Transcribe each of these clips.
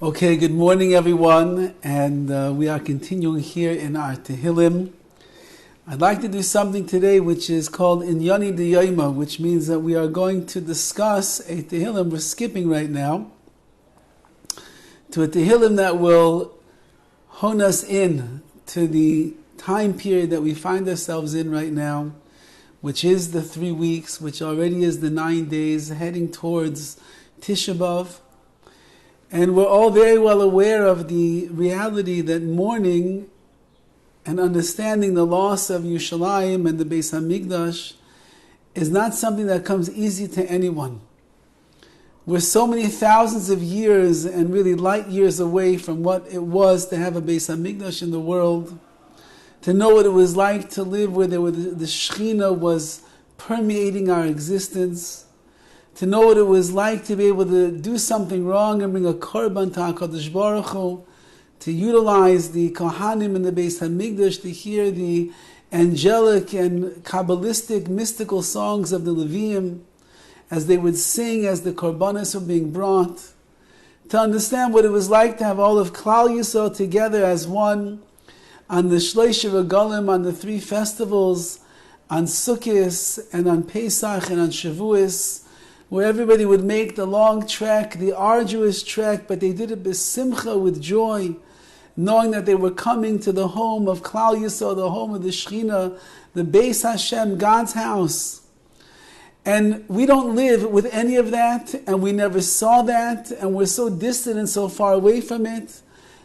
Okay, good morning everyone, and we are continuing here in our Tehillim. I'd like to do something today which is called Inyani D'Yoyma, which means that we are going to discuss a Tehillim. We're skipping right now to a Tehillim that will hone us in to the time period that we find ourselves in right now, which is the 3 weeks, which already is the 9 days, heading towards Tisha B'Av. And we're all very well aware of the reality that mourning and understanding the loss of Yerushalayim and the Beis HaMikdash is not something that comes easy to anyone. We're so many thousands of years and really light years away from what it was to have a Beis HaMikdash in the world, to know what it was like to live where the Shekhinah was permeating our existence, to know what it was like to be able to do something wrong and bring a korban to HaKadosh Baruch Hu, to utilize the Kohanim in the Beis HaMikdash to hear the angelic and Kabbalistic mystical songs of the Leviim as they would sing as the korbanos were being brought, to understand what it was like to have all of Klal Yisrael together as one on the Shlosh Regalim, on the 3 festivals, on Sukkot and on Pesach and on Shavuos, where everybody would make the long trek, the arduous trek, but they did it b'simcha, with joy, knowing that they were coming to the home of Klal Yisrael, the home of the Shekhinah, the Beis Hashem, God's house. And we don't live with any of that, and we never saw that, and we're so distant and so far away from it,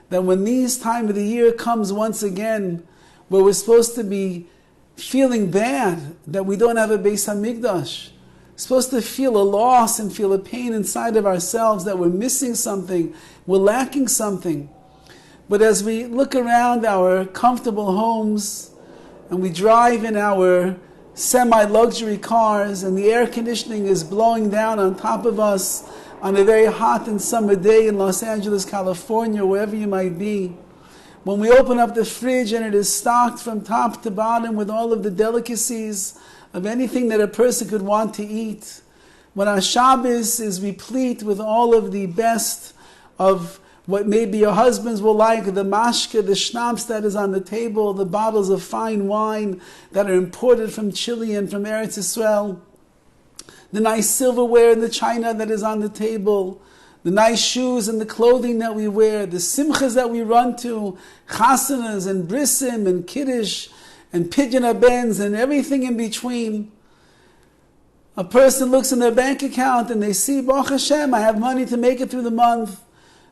that when this time of the year comes once again, where we're supposed to be feeling bad that we don't have a Beis HaMikdash, supposed to feel a loss and feel a pain inside of ourselves that we're missing something, we're lacking something. But as we look around our comfortable homes and we drive in our semi-luxury cars and the air conditioning is blowing down on top of us on a very hot and summer day in Los Angeles, California, wherever you might be, when we open up the fridge and it is stocked from top to bottom with all of the delicacies of anything that a person could want to eat, when our Shabbos is replete with all of the best of what maybe your husbands will like, the mashke, the schnapps that is on the table, the bottles of fine wine that are imported from Chile and from Eretz Yisrael, the nice silverware and the china that is on the table, the nice shoes and the clothing that we wear, the simchas that we run to, chasanas and brisim and kiddush and pidyon abens and everything in between. A person looks in their bank account and they see, Baruch Hashem, I have money to make it through the month.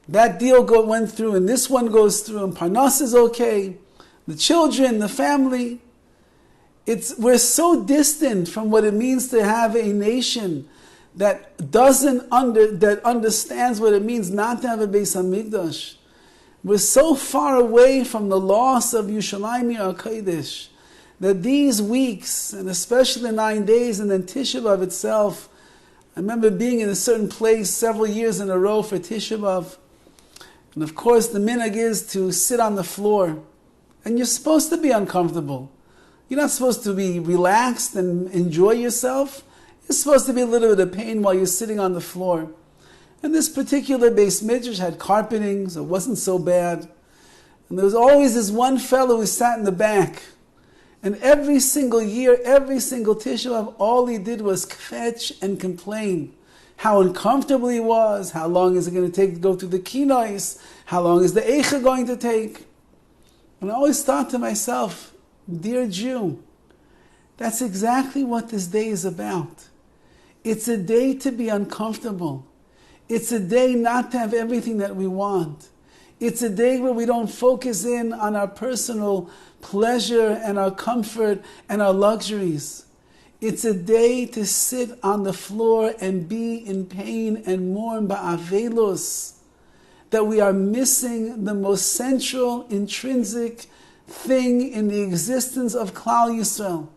That deal went through and this one goes through and Parnas is okay. The children, the family. We're so distant from what it means to have a nation that understands what it means not to have a Beis HaMikdash. We're so far away from the loss of Yerushalayim HaKodesh that these weeks, and especially the 9 days and then Tisha B'Av itself, I remember being in a certain place several years in a row for Tisha B'Av, and of course the minhag is to sit on the floor, and you're supposed to be uncomfortable. You're not supposed to be relaxed and enjoy yourself. You're supposed to be a little bit of pain while you're sitting on the floor. And this particular Beis Midrash had carpeting, so it wasn't so bad. And there was always this one fellow who sat in the back. And every single year, every single Tisha B'Av, all he did was kvetch and complain. How uncomfortable he was, how long is it going to take to go through the kinois, how long is the eicha going to take. And I always thought to myself, dear Jew, that's exactly what this day is about. It's a day to be uncomfortable. It's a day not to have everything that we want. It's a day where we don't focus in on our personal pleasure and our comfort and our luxuries. It's a day to sit on the floor and be in pain and mourn ba'avelos, that we are missing the most central, intrinsic thing in the existence of Klal Yisrael.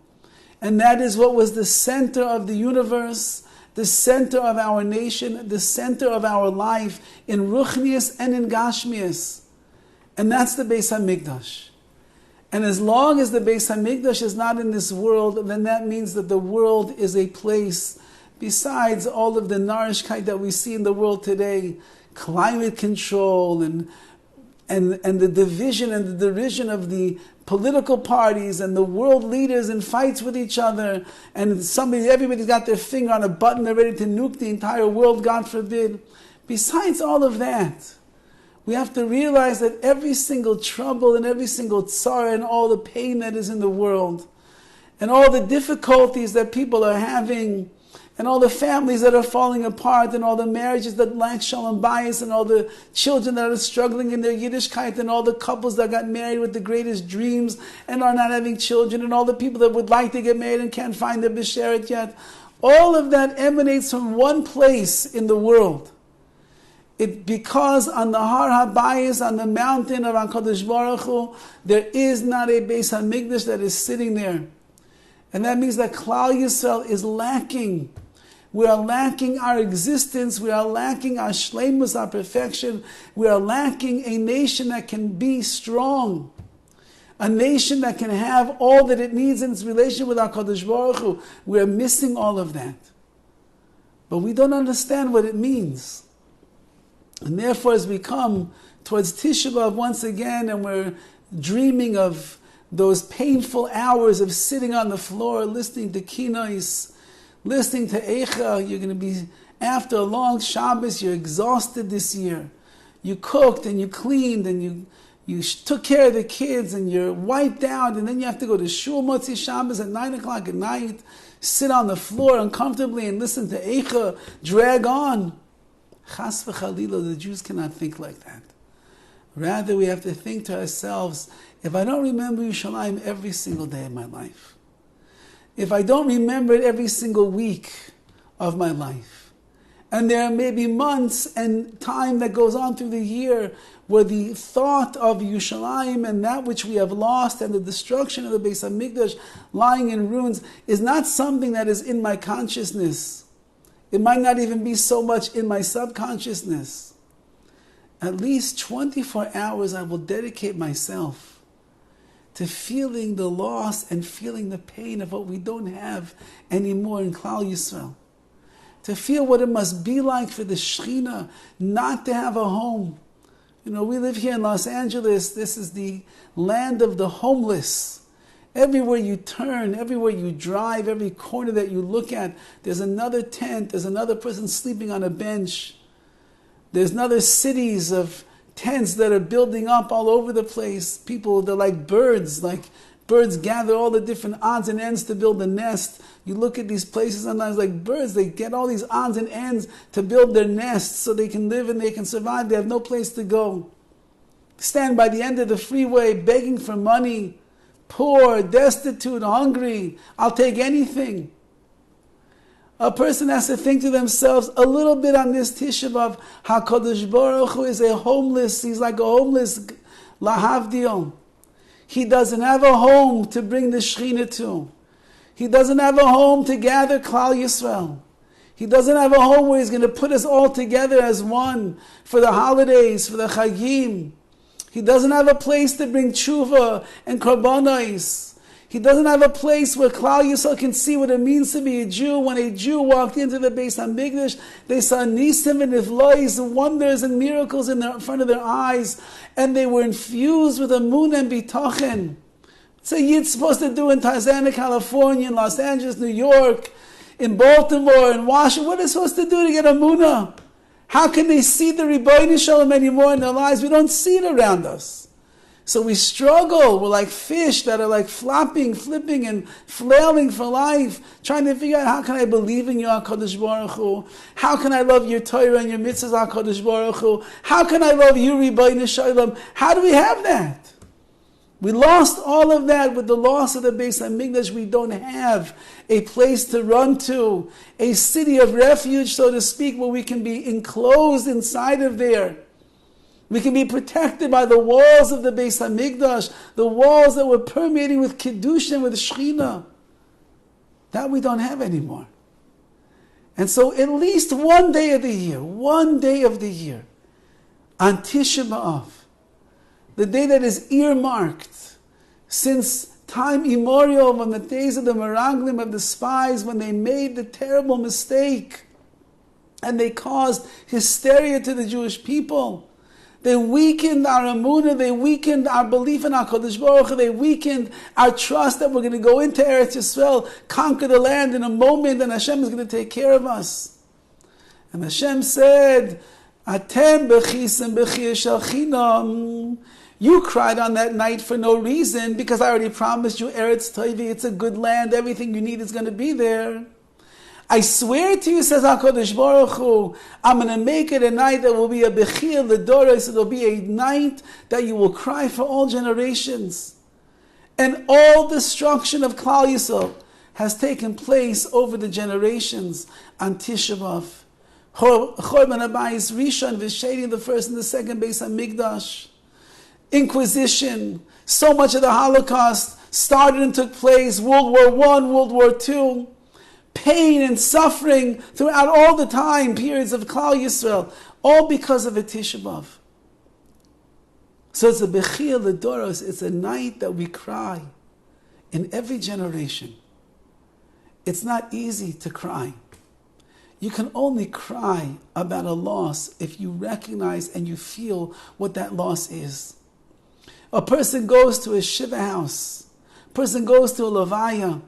And that is what was the center of the universe, the center of our nation, the center of our life in Ruchnius and in Gashmius. And that's the Beis HaMikdash. And as long as the Beis HaMikdash is not in this world, then that means that the world is a place, besides all of the nourishkeit that we see in the world today, climate control and the division and the derision of the political parties and the world leaders in fights with each other, and everybody's got their finger on a button, they're ready to nuke the entire world, God forbid. Besides all of that, we have to realize that every single trouble and every single tzara and all the pain that is in the world, and all the difficulties that people are having, and all the families that are falling apart, and all the marriages that lack shalom bayis, and all the children that are struggling in their Yiddishkeit, and all the couples that got married with the greatest dreams and are not having children, and all the people that would like to get married and can't find their besheret yet. All of that emanates from one place in the world. Because on the Har HaBayis, on the mountain of HaKadosh Baruch Hu, there is not a Beis HaMikdash that is sitting there. And that means that Klal Yisrael is lacking. We are lacking our existence. We are lacking our shleimus, our perfection. We are lacking a nation that can be strong. A nation that can have all that it needs in its relation with HaKadosh Baruch Hu. We are missing all of that. But we don't understand what it means. And therefore, as we come towards Tisha B'Av once again, and we're dreaming of those painful hours of sitting on the floor, listening to kinos, listening to Eicha, you're going to be, after a long Shabbos, you're exhausted this year. You cooked and you cleaned and you took care of the kids and you're wiped out, and then you have to go to Shul Motzi Shabbos at 9 o'clock at night, sit on the floor uncomfortably and listen to Eicha, drag on. Chas v'chalila, the Jews cannot think like that. Rather, we have to think to ourselves, if I don't remember Yerushalayim every single day of my life, if I don't remember it every single week of my life, and there may be months and time that goes on through the year where the thought of Yerushalayim and that which we have lost and the destruction of the Beis HaMikdash lying in ruins is not something that is in my consciousness. It might not even be so much in my subconsciousness. At least 24 hours I will dedicate myself to feeling the loss and feeling the pain of what we don't have anymore in Klal Yisrael. To feel what it must be like for the Shekhinah not to have a home. You know, we live here in Los Angeles. This is the land of the homeless. Everywhere you turn, everywhere you drive, every corner that you look at, there's another tent, there's another person sleeping on a bench. There's another cities of tents that are building up all over the place. People, they're like birds gather all the different odds and ends to build a nest. You look at these places sometimes like birds, they get all these odds and ends to build their nests so they can live and they can survive. They have no place to go. Stand by the end of the freeway begging for money, poor, destitute, hungry. I'll take anything. A person has to think to themselves a little bit on this Tisha B'Av. HaKadosh Baruch Hu is a homeless. He's like a homeless lahavdil. He doesn't have a home to bring the Shekhinah to. He doesn't have a home to gather Klal Yisrael. He doesn't have a home where he's going to put us all together as one for the holidays, for the Chagim. He doesn't have a place to bring tshuva and korbanos. He doesn't have a place where Klal Yisrael can see what it means to be a Jew. When a Jew walked into the Beis HaMikdash, they saw nisim and niflois, wonders and miracles in front of their eyes, and they were infused with amun and bitochen. What's a Yid supposed to do in Tarzana, California, in Los Angeles, New York, in Baltimore, in Washington? What are they supposed to do to get amunah? How can they see the Rebbeinu Shalom anymore in their lives? We don't see it around us. So we struggle. We're like fish that are like flopping, flipping, and flailing for life, trying to figure out, how can I believe in you, HaKadosh Baruch Hu? How can I love your Torah and your mitzvahs, HaKadosh Baruch Hu? How can I love you, Rebbeinu Shalom? How do we have that? We lost all of that with the loss of the Beis HaMikdash. We don't have a place to run to, a city of refuge, so to speak, where we can be enclosed inside of there. We can be protected by the walls of the Beis HaMikdash, the walls that were permeating with Kiddush and with Shekhinah. That we don't have anymore. And so at least one day of the year, on Tisha B'Av, the day that is earmarked since time immemorial, from the days of the Meraglim, of the spies, when they made the terrible mistake And they caused hysteria to the Jewish people. They weakened our emunah, they weakened our belief in our Kodesh Baruch Hu, they weakened our trust that we're going to go into Eretz Yisrael, conquer the land in a moment, and Hashem is going to take care of us. And Hashem said, Atem b'chisem b'chiyah shel chinam. You cried on that night for no reason, because I already promised you Eretz Toivi, it's a good land, everything you need is going to be there. I swear to you, says HaKadosh Baruch Hu, I'm going to make it a night that will be a bechir l'doros. It will be a night that you will cry for all generations. And all destruction of Klal Yisrael has taken place over the generations on Tisha B'Av. Chorban Habayis Rishon, V'Sheni, the first and the second Beis HaMikdash. Inquisition, so much of the Holocaust started and took place, World War I, World War II. Pain and suffering throughout all the time periods of Klal Yisrael, all because of a Tisha B'Av. So it's a Bechiyah L'Doros, it's a night that we cry in every generation. It's not easy to cry. You can only cry about a loss if you recognize and you feel what that loss is. A person goes to a Shiva house, a person goes to a Levaya.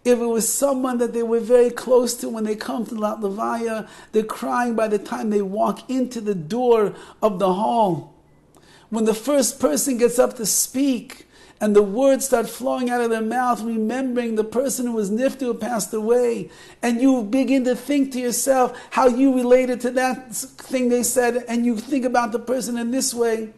If it was someone that they were very close to when they come to that Levaya, they're crying by the time they walk into the door of the hall. When the first person gets up to speak and the words start flowing out of their mouth, remembering the person who was niftu, who passed away, and you begin to think to yourself how you related to that thing they said, and you think about the person in this way,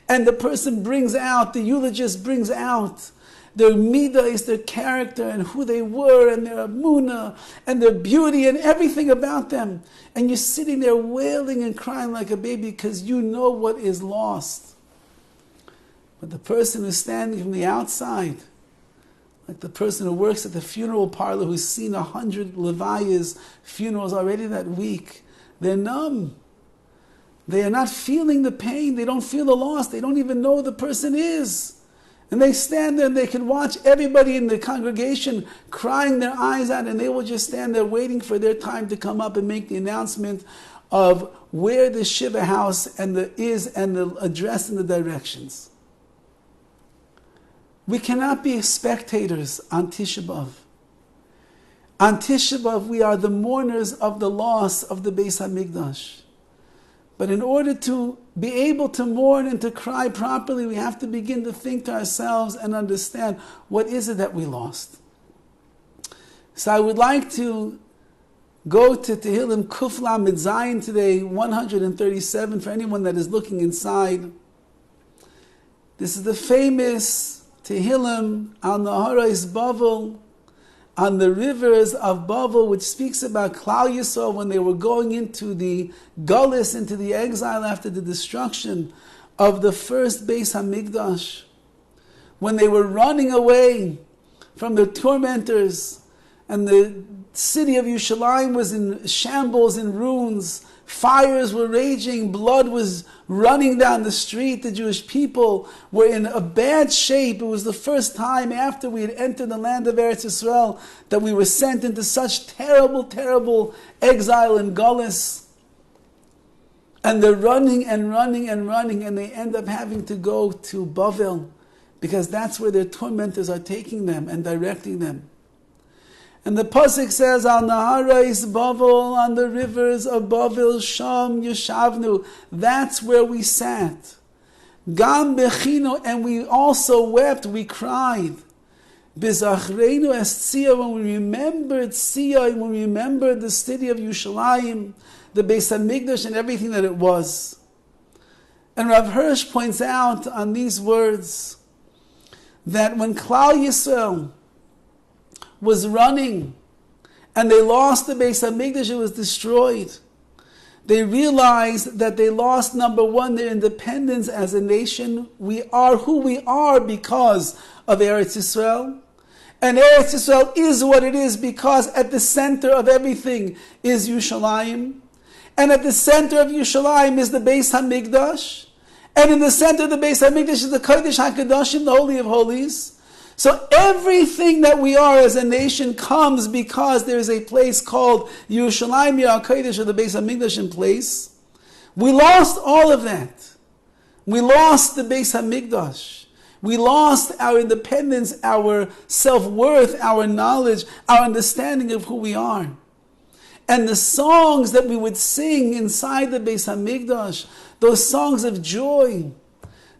and the person brings out, the eulogist brings out their midah, their character, and who they were, and their emunah, and their beauty, and everything about them. And you're sitting there wailing and crying like a baby because you know what is lost. But the person who's standing from the outside, like the person who works at the funeral parlor who's seen 100 Levayas funerals already that week, they're numb. They are not feeling the pain. They don't feel the loss. They don't even know who the person is. And they stand there and they can watch everybody in the congregation crying their eyes out, and they will just stand there waiting for their time to come up and make the announcement of where the Shiva house and the address and the directions. We cannot be spectators on Tisha B'Av. On Tisha B'Av, we are the mourners of the loss of the Beis HaMikdash. But in order to be able to mourn and to cry properly, we have to begin to think to ourselves and understand what is it that we lost. So I would like to go to Tehillim Kuf Lamed Zayin today, 137, for anyone that is looking inside. This is the famous Tehillim al Naharais Bavel, on the rivers of Bavel, which speaks about Klal Yisrael when they were going into the Gullus, into the exile after the destruction of the first Beis HaMikdash. When they were running away from their tormentors, and the city of Yerushalayim was in shambles, in ruins, fires were raging, blood was running down the street. The Jewish people were in a bad shape. It was the first time after we had entered the land of Eretz Yisrael that we were sent into such terrible, terrible exile and gullus. And they're running and running and running, and they end up having to go to Bavel, because that's where their tormentors are taking them and directing them. And the pasuk says, "Al naharais Bavel, on the rivers of Bavel, Sham Yeshavnu." That's where we sat. Gam bechino, and we also wept. We cried. Bizachreinu es Tzia, when we remembered Tzia, and when we remembered the city of Yerushalayim, the Beis HaMikdash, and everything that it was. And Rav Hirsch points out on these words that when Klal Yisrael was running, and they lost the Beis HaMikdash, it was destroyed. They realized that they lost, number one, their independence as a nation. We are who we are because of Eretz Yisrael. And Eretz Yisrael is what it is because at the center of everything is Yerushalayim. And at the center of Yerushalayim is the Beis HaMikdash. And in the center of the Beis HaMikdash is the Kodesh HaKadoshim, the Holy of Holies. So everything that we are as a nation comes because there is a place called Yerushalayim HaKodesh, or the Beis HaMikdash in place. We lost all of that. We lost the Beis HaMikdash. We lost our independence, our self-worth, our knowledge, our understanding of who we are. And the songs that we would sing inside the Beis HaMikdash, those songs of joy,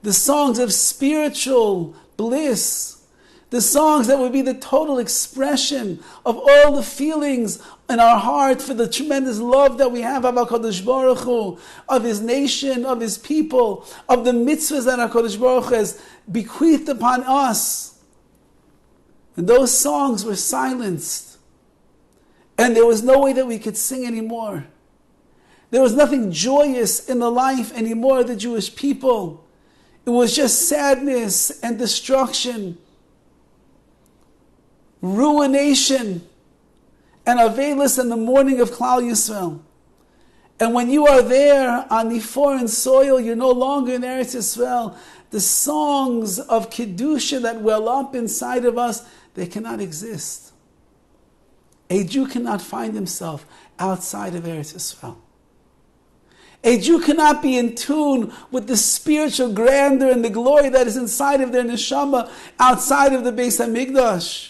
the songs of spiritual bliss, the songs that would be the total expression of all the feelings in our heart for the tremendous love that we have of HaKadosh Baruch Hu, of His nation, of His people, of the mitzvahs that HaKadosh Baruch Hu has bequeathed upon us. And those songs were silenced. And there was no way that we could sing anymore. There was nothing joyous in the life anymore of the Jewish people. It was just sadness and destruction, ruination, and aveilus in the morning of Klal Yisrael. And when you are there on the foreign soil, you're no longer in Eretz Yisrael. The songs of Kedusha that well up inside of us, they cannot exist. A Jew cannot find himself outside of Eretz Yisrael. A Jew cannot be in tune with the spiritual grandeur and the glory that is inside of their neshama outside of the Beis HaMikdash.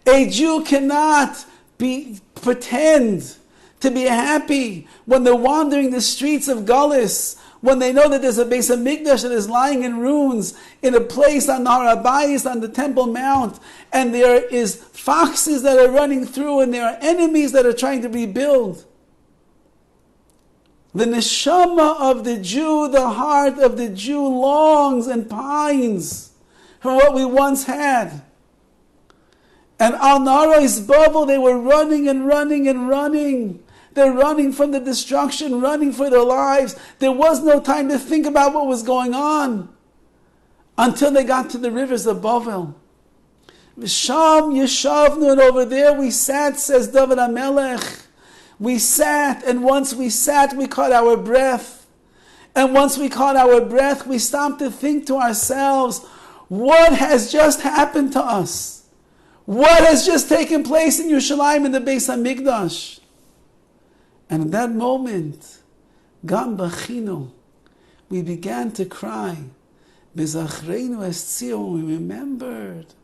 A Jew cannot pretend to be happy when they're wandering the streets of Galus, when they know that there's a Beis HaMikdash that is lying in ruins in a place on the Rabbi, on the Temple Mount, and there is foxes that are running through, and there are enemies that are trying to rebuild. The neshama of the Jew, the heart of the Jew longs and pines for what we once had. And Al Naro's Babel, they were running and running and running. They're running from the destruction, running for their lives. There was no time to think about what was going on until they got to the rivers of Bavel. V'sham yeshavnu, and over there we sat, says Dovid HaMelech. We sat, and once we sat, we caught our breath. And once we caught our breath, we stopped to think to ourselves, what has just happened to us? What has just taken place in Yerushalayim in the Beis HaMikdash? And in that moment, Gam Bachinu, we began to cry. Bezachrenu es Tzion, we remembered.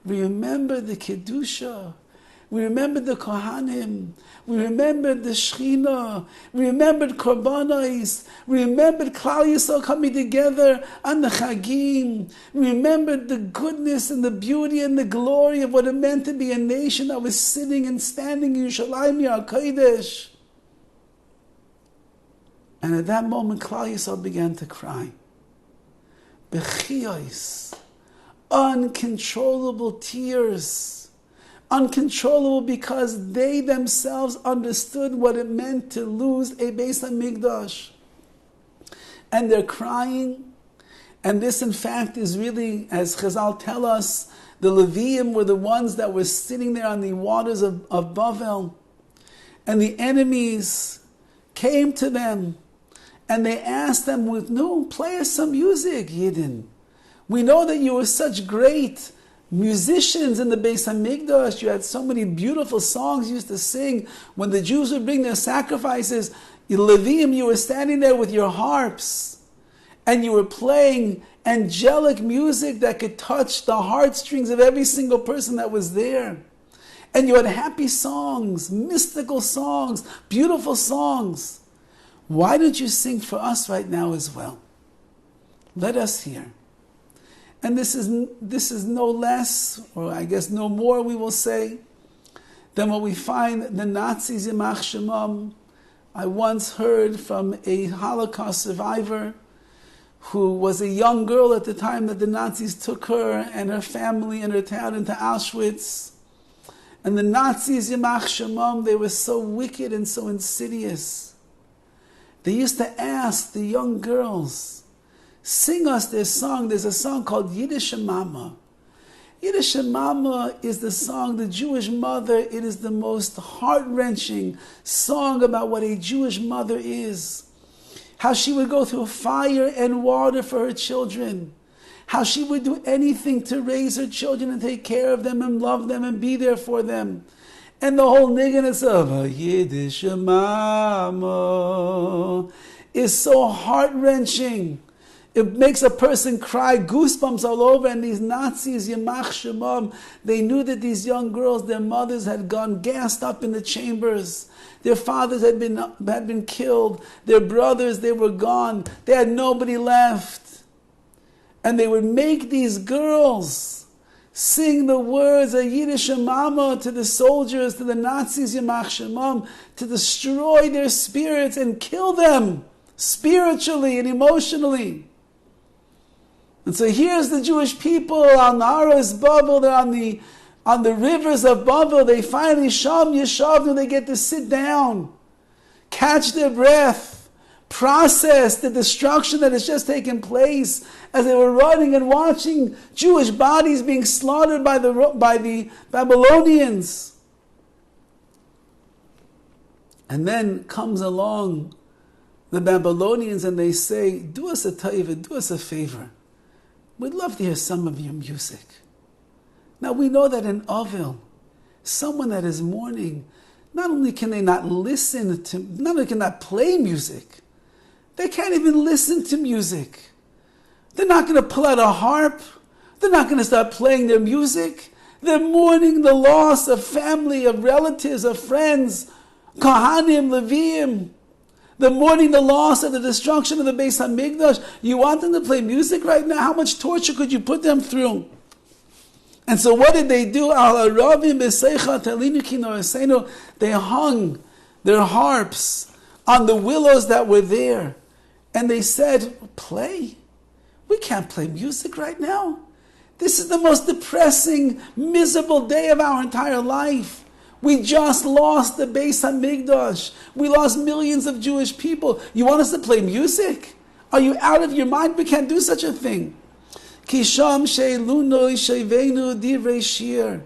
We remembered the Kedusha. We remembered the Kohanim. We remembered the Shechina. We remembered Korbanos. We remembered Klal Yisrael coming together on the Chagim. We remembered the goodness and the beauty and the glory of what it meant to be a nation that was sitting and standing in Yerushalayim HaKodesh. And at that moment, Klal Yisrael began to cry. Bechiyos, uncontrollable tears. Uncontrollable because they themselves understood what it meant to lose a Beis HaMikdash. And they're crying. And this, in fact, is really, as Chazal tell us, the Leviim were the ones that were sitting there on the waters of Bavel. And the enemies came to them. And they asked them, no, play us some music, Yidden. We know that you were such great musicians in the Beis HaMikdash. You had so many beautiful songs you used to sing. When the Jews would bring their sacrifices, Leviim, you were standing there with your harps, and you were playing angelic music that could touch the heartstrings of every single person that was there. And you had happy songs, mystical songs, beautiful songs. Why don't you sing for us right now as well? Let us hear. And this is no less, or I guess no more, we will say, than what we find the Nazis in Yimach Shemam. I once heard from a Holocaust survivor who was a young girl at the time that the Nazis took her and her family and her town into Auschwitz. And the Nazis, Yimach Shemam, they were so wicked and so insidious. They used to ask the young girls, sing us their song. There's a song called Yiddish Mama. Yiddish Mama is the song, the Jewish mother. It is the most heart-wrenching song about what a Jewish mother is. How she would go through fire and water for her children. how she would do anything to raise her children and take care of them and love them and be there for them. And the whole nigginess of a Yiddish mama is so heart-wrenching. It makes a person cry, goosebumps all over. And these Nazis, Yamach Shemam, they knew that these young girls, their mothers had gone gassed up in the chambers. Their fathers had been killed. Their brothers, they were gone. They had nobody left. And they would make these girls sing the words of Yiddish Mama to the soldiers, to the Nazis, Yamach Shemam, to destroy their spirits and kill them spiritually and emotionally. And so here's the Jewish people on Naharos Bavel, they're on the rivers of Bavel. They finally Sham Yeshavnu, they get to sit down, catch their breath, process the destruction that has just taken place as they were running and watching Jewish bodies being slaughtered by the Babylonians. And then comes along the Babylonians and they say, do us a taiva, do us a favor. We'd love to hear some of your music. Now we know that in Avil, someone that is mourning, not only can they not listen to, not only can not play music, they can't even listen to music. They're not going to pull out a harp. They're not going to start playing their music. They're mourning the loss of family, of relatives, of friends, Kohanim, Leviim. They're mourning the loss of the destruction of the Beis HaMikdash. You want them to play music right now? How much torture could you put them through? And so what did they do? They hung their harps on the willows that were there. And they said, play. We can't play music right now. This is the most depressing, miserable day of our entire life. We just lost the Beis HaMikdash. We lost millions of Jewish people. You want us to play music? Are you out of your mind? We can't do such a thing. Kisham she'elunoi she'veinu divrei shir.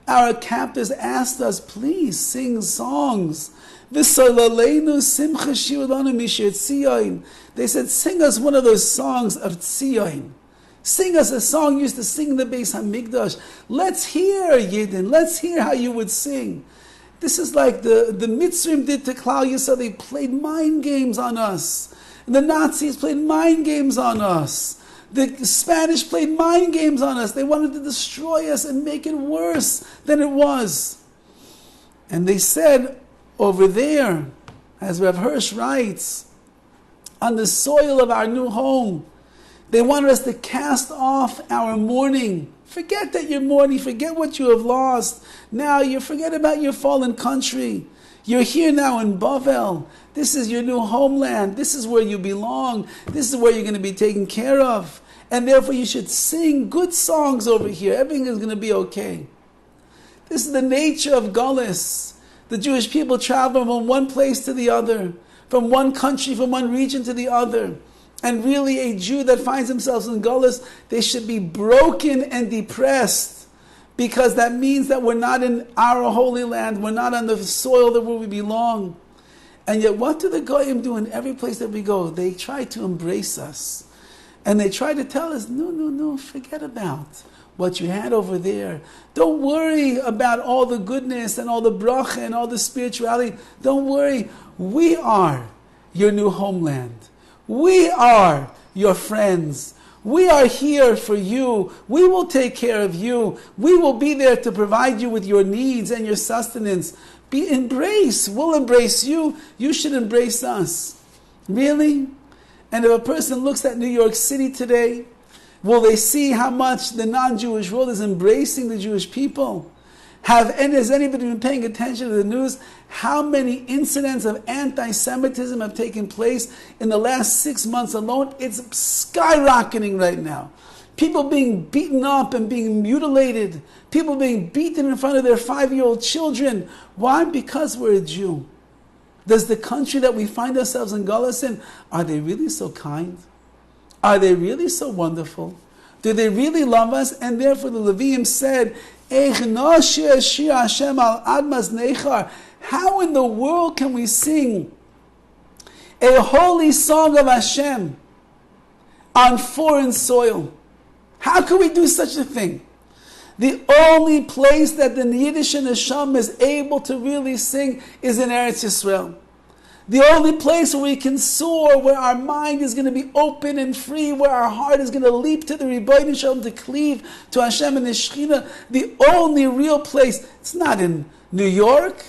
Our captors asked us, please sing songs. V'solaleinu simcha shir lanu mishir tzion. They said, sing us one of those songs of Tzion. Sing us a song you used to sing in the Beis HaMikdash. Let's hear, Yidden. Let's hear how you would sing. This is like the Mitzrim did to Klal Yisrael. They played mind games on us. And the Nazis played mind games on us. The Spanish played mind games on us. They wanted to destroy us and make it worse than it was. And they said over there, as Rav Hirsch writes, on the soil of our new home, they wanted us to cast off our mourning. Forget that you're mourning. Forget what you have lost. Now you forget about your fallen country. You're here now in Bavel. This is your new homeland. This is where you belong. This is where you're going to be taken care of. And therefore you should sing good songs over here. Everything is going to be okay. This is the nature of Gullus. The Jewish people travel from one place to the other, from one country, from one region to the other. And really a Jew that finds themselves in Gullus, they should be broken and depressed, because that means that we're not in our holy land, we're not on the soil that where we belong. And yet what do the Goyim do in every place that we go? They try to embrace us. And they try to tell us, no, forget about what you had over there. Don't worry about all the goodness and all the bracha and all the spirituality. Don't worry. We are your new homeland. We are your friends. We are here for you. We will take care of you. We will be there to provide you with your needs and your sustenance. We'll embrace you. You should embrace us. Really? And if a person looks at New York City today, will they see how much the non-Jewish world is embracing the Jewish people? Has anybody been paying attention to the news? How many incidents of anti-Semitism have taken place in the last 6 months alone? It's skyrocketing right now. People being beaten up and being mutilated. People being beaten in front of their 5-year-old children. Why? Because we're a Jew. Does the country that we find ourselves in Gullus in, are they really so kind? Are they really so wonderful? Do they really love us? And therefore the Leviim said, how in the world can we sing a holy song of Hashem on foreign soil? How can we do such a thing? The only place that the Yiddish and Neshama is able to really sing is in Eretz Yisrael. The only place where we can soar, where our mind is going to be open and free, where our heart is going to leap to the Rebbeinu Shalom, to cleave to Hashem and His Shechina. The only real place, it's not in New York,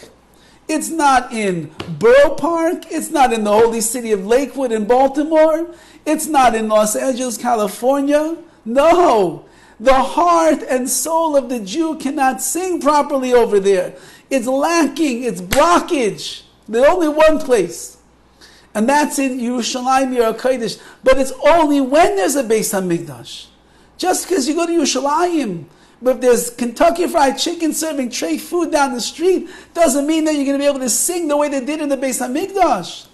it's not in Borough Park, it's not in the holy city of Lakewood in Baltimore, it's not in Los Angeles, California. No, the heart and soul of the Jew cannot sing properly over there. It's lacking, it's blockage. There's only one place, and that's in Yerushalayim, Yer HaKodesh. But it's only when there's a Beis HaMikdash. Just because you go to Yerushalayim, but if there's Kentucky Fried Chicken serving tray food down the street, doesn't mean that you're going to be able to sing the way they did in the Beis HaMikdash.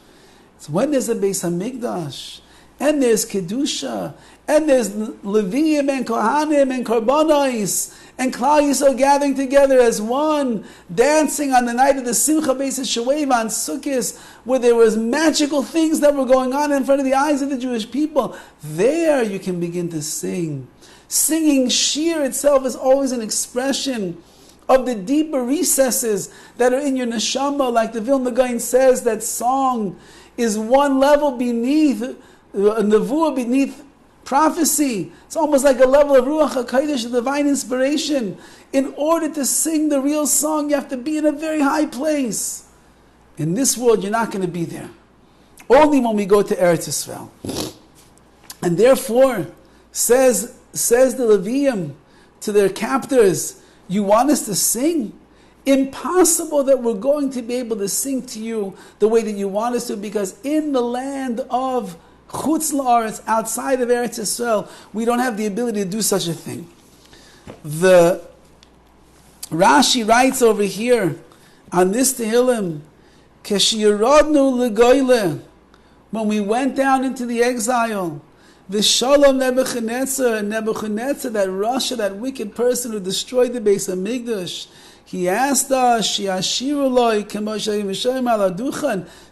It's when there's a Beis HaMikdash, and there's Kedusha, and there's Leviim and Kohanim and Korbanos, and Klal Yisrael gathering together as one, dancing on the night of the Simcha Beis Sheweva on Sukkot, where there was magical things that were going on in front of the eyes of the Jewish people. There you can begin to sing. Singing Shir itself is always an expression of the deeper recesses that are in your neshama. Like the Vilna Gaon says, that song is one level beneath, nevuah beneath prophecy. It's almost like a level of Ruach HaKodesh, divine inspiration. In order to sing the real song, you have to be in a very high place. In this world, you're not going to be there. Only when we go to Eretz Yisrael. And therefore, says the Leviim to their captors, you want us to sing? Impossible that we're going to be able to sing to you the way that you want us to, because in the land of Chutz La'aretz, outside of Eretz Yisrael, we don't have the ability to do such a thing. The Rashi writes over here on this Tehillim, Keshiyarodnu legoyle, when we went down into the exile, V'shalom Nebuchadnezzar, that Russia, that wicked person who destroyed the Beis HaMikdash, he asked us,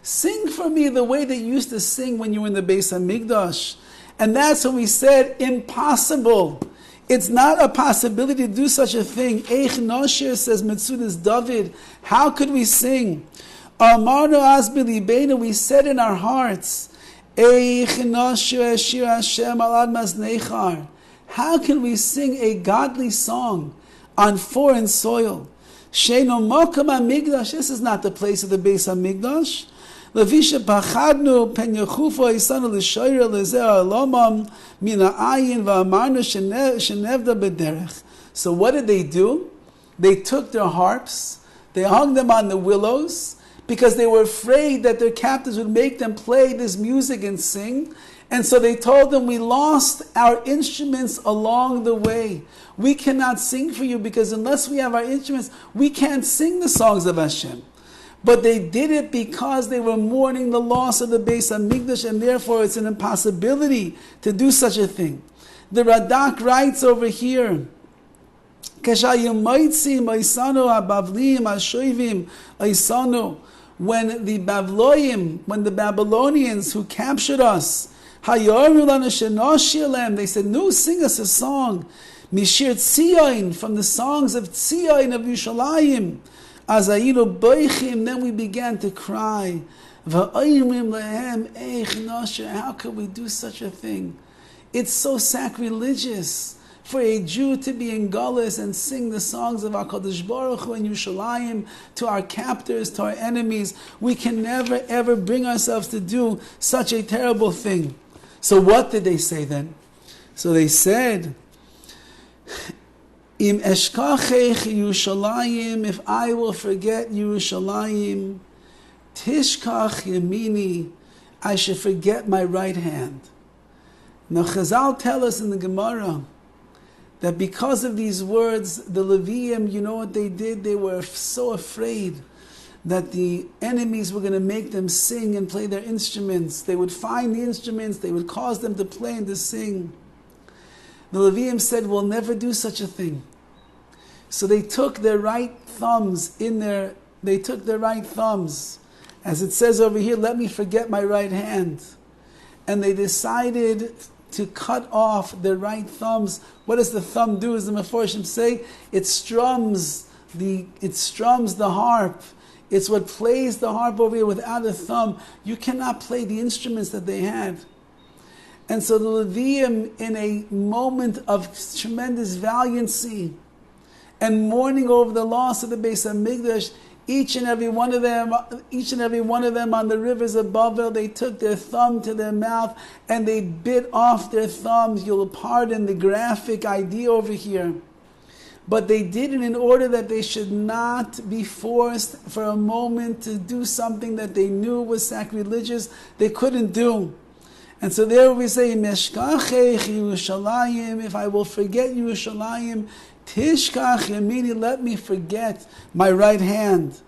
sing for me the way that you used to sing when you were in the Beis HaMikdash. And that's when we said, impossible. It's not a possibility to do such a thing. Eich Noshir, says Metzudas Dovid, how could we sing? Amarnu az b'libeinu, we said in our hearts, Eich Noshir Shir Hashem alad maznechar. How can we sing a godly song on foreign soil? Sheino Mokam HaMikdash, this is not the place of the Beis HaMikdash. Levisha Pachadnu Pen Yechufa Isanu L'Shoyra L'Zeh Alomam Mina Ayin V'Amarnu Shenevda B'Derech. So what did they do? They took their harps, they hung them on the willows, because they were afraid that their captors would make them play this music and sing. And so they told them, we lost our instruments along the way. We cannot sing for you, because unless we have our instruments, we can't sing the songs of Hashem. But they did it because they were mourning the loss of the Beis HaMikdash, and therefore it's an impossibility to do such a thing. The Radak writes over here, when the Babylonians who captured us, they said, no, sing us a song. Mishir Tzion, from the songs of Tzion of Yerushalayim. Then we began to cry. How could we do such a thing? It's so sacrilegious for a Jew to be in Galus and sing the songs of HaKadosh Baruch Hu and Yerushalayim to our captors, to our enemies. We can never ever bring ourselves to do such a terrible thing. So what did they say then? So they said, Im eshkachech Yerushalayim, if I will forget Yerushalayim, tishkach yamini, I should forget my right hand. Now Chazal tell us in the Gemara that because of these words, the Leviim, you know what they did? They were so afraid that the enemies were going to make them sing and play their instruments. They would find the instruments, they would cause them to play and to sing. The Leviim said, we'll never do such a thing. So they took their right thumbs, as it says over here, let me forget my right hand. And they decided to cut off their right thumbs. What does the thumb do, as the Meforshim say? It strums the harp. It's what plays the harp over here. Without a thumb, you cannot play the instruments that they had. And so the Leviim, in a moment of tremendous valiancy and mourning over the loss of the Beis HaMikdash, each and every one of them on the rivers of Bavel, they took their thumb to their mouth and they bit off their thumbs. You'll pardon the graphic idea over here. But they did it in order that they should not be forced for a moment to do something that they knew was sacrilegious, they couldn't do. And so there we say, Meshkachech Yerushalayim, if I will forget Yerushalayim, Tishkach Yamini, let me forget my right hand.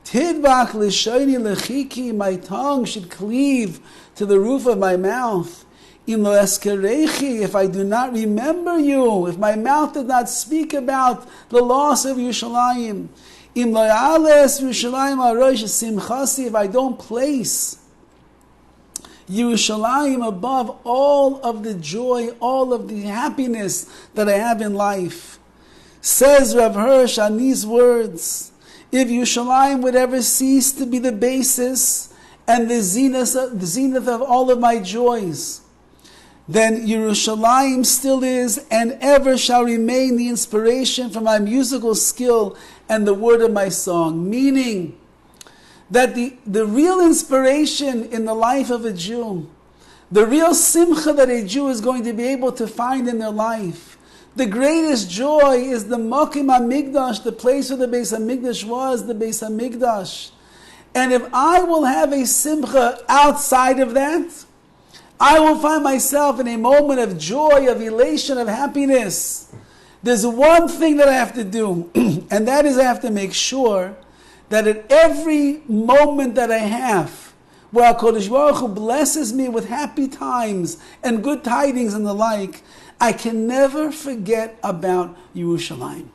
Tidbach Lishayni Lechiki, my tongue should cleave to the roof of my mouth. In lo eskerechi, if I do not remember you, if my mouth does not speak about the loss of Yerushalayim. In lo yales Yerushalayim arosh simchasi, if I don't place Yerushalayim above all of the joy, all of the happiness that I have in life. Says Rav Hirsch on these words, if Yerushalayim would ever cease to be the basis and the zenith of all of my joys, then Yerushalayim still is and ever shall remain the inspiration for my musical skill and the word of my song. Meaning that the real inspiration in the life of a Jew, the real simcha that a Jew is going to be able to find in their life, the greatest joy is the Mokim HaMikdash, the place where the Beis HaMikdash was, the Beis HaMikdash. And if I will have a simcha outside of that, I will find myself in a moment of joy, of elation, of happiness. There's one thing that I have to do, and that is I have to make sure that at every moment that I have, where HaKadosh Baruch Hu blesses me with happy times and good tidings and the like, I can never forget about Yerushalayim.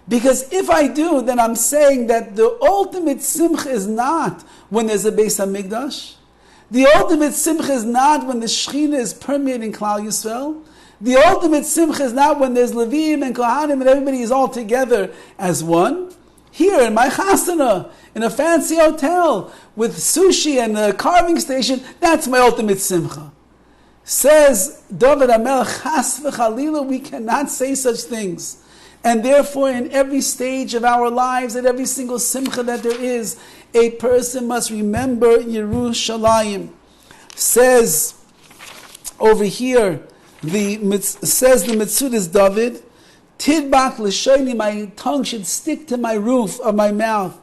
Because if I do, then I'm saying that the ultimate simcha is not when there's a Beis HaMikdash. The ultimate simcha is not when the Shechina is permeating Klal Yisrael. The ultimate simcha is not when there's Levim and Kohanim and everybody is all together as one. Here in my chasana, in a fancy hotel with sushi and a carving station, that's my ultimate simcha. Says Dovid HaMelech, Chas v'chalila, we cannot say such things. And therefore, in every stage of our lives, at every single simcha that there is, a person must remember Yerushalayim. Says over here, says the Metzudas Dovid, Tidbach l'shayni, my tongue should stick to my roof of my mouth.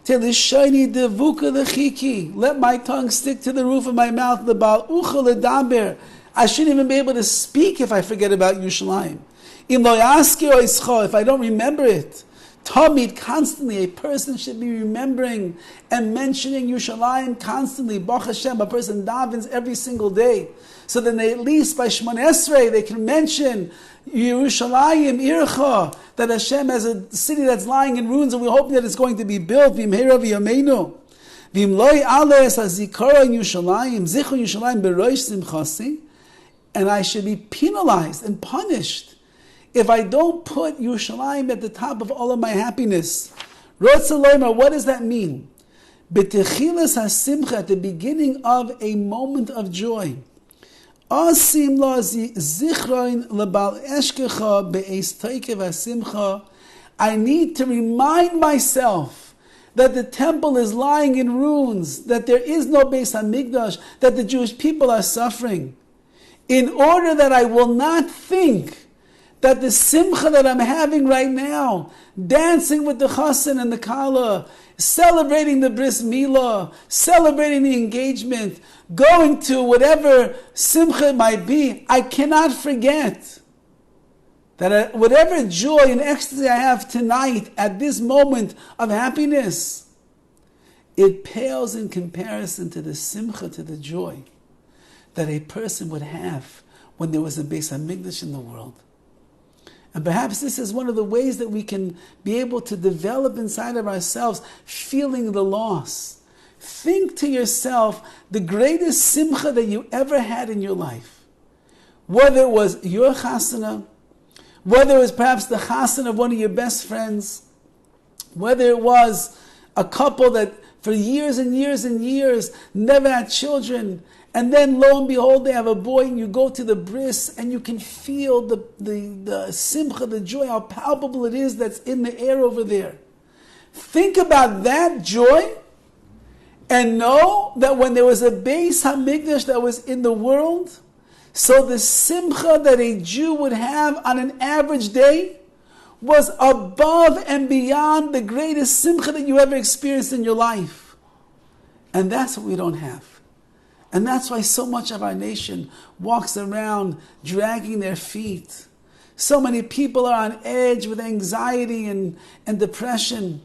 L'shayni devuka l'chiki, let my tongue stick to the roof of my mouth. L'bal ucha l'daber, I shouldn't even be able to speak if I forget about Yerushalayim. If I don't remember it, Tamid, constantly, a person should be remembering and mentioning Yerushalayim constantly. Baruch Hashem, a person davens every single day. So then at least by Shmoneh Esrei, they can mention Yerushalayim, Ircha, that Hashem has a city that's lying in ruins and we're hoping that it's going to be built. V'imhera v'yameinu. V'imloi ales hazikara Yerushalayim, zichron Yerushalayim berosh simchasi. And I should be penalized and punished if I don't put Yerushalayim at the top of all of my happiness. What does that mean? B'techilas hasimcha, at the beginning of a moment of joy. Asim la zichron lebal eshkecha be'es toikev hasimcha. I need to remind myself that the temple is lying in ruins, that there is no Beis HaMikdash, that the Jewish people are suffering, in order that I will not think that the simcha that I'm having right now, dancing with the chassan and the kala, celebrating the bris milah, celebrating the engagement, going to whatever simcha it might be, I cannot forget that whatever joy and ecstasy I have tonight at this moment of happiness, it pales in comparison to the simcha, to the joy that a person would have when there was a Beis HaMikdash in the world. And perhaps this is one of the ways that we can be able to develop inside of ourselves feeling the loss. Think to yourself the greatest simcha that you ever had in your life. whether it was your chasana, whether it was perhaps the chasana of one of your best friends, whether it was a couple that for years and years and years never had children, and then lo and behold they have a boy, and you go to the bris and you can feel the simcha, the joy, how palpable it is that's in the air over there. Think about that joy and know that when there was a Beis HaMikdash that was in the world, so the simcha that a Jew would have on an average day was above and beyond the greatest simcha that you ever experienced in your life. And that's what we don't have. And that's why so much of our nation walks around dragging their feet. So many people are on edge with anxiety and depression.